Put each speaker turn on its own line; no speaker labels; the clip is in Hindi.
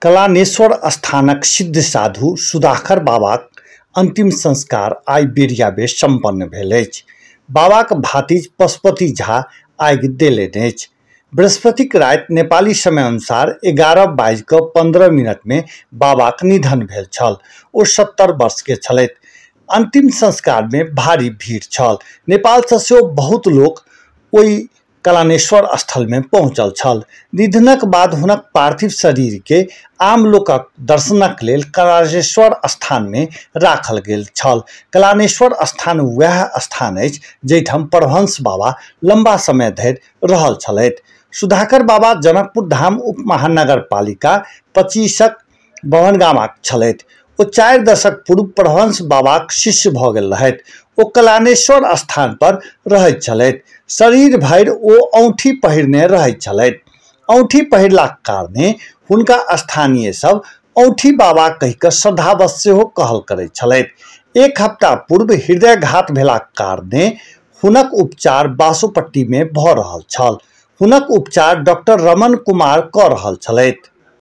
कलानेश्वर स्थानक सिद्ध साधु सुधाकर बाबाक अंतिम संस्कार आइ बेरियाबे सम्पन्न भेल अछि। बाबाक भातिज पशुपति झा आगि देलनि अछि। बृहस्पतिक राति नेपाली समय अनुसार 11:15 में बाबाक निधन भेल छल। ओ 70 वर्ष के छलथि। अंतिम संस्कार में भारी भीड़ छल। नेपाल सँ सेहो बहुत लोक ओहि कलानेश्वर स्थल में पहुंचल छल। निधनक बाद हुनक पार्थिव शरीर के आम लोकक दर्शनक लेल कलानेश्वर स्थान में राखल गेल छल। कलानेश्वर स्थान वएह स्थान अछि जहिठाम परमहंस बाबा लंबा समय धरि रहल छलथि। सुधाकर बाबा जनकपुर धाम उप महानगरपालिका 25क बभनगामाक छलथि। ओ 4 दशक पूर्व परमहंस बाबाक शिष्य भऽ गेल रहथि। ओ कलानेश्वर स्थान पर रहैत छलथि। शरीर भरि ओ औँठी पहिरने रहैत छलथि। औँठी पहिरलाक कारणे हुनका स्थानीय सब औँठी बाबा कहि कऽ श्रद्धावश सेहो कहल करैत छलथि। 1 हफ्ता पूर्व हृदयघात भेलाक कारणे हुनक उपचार बासोपट्टी में भऽ रहल छल। हुनक उपचार डॉक्टर रमन कुमार कऽ रहल छलथि।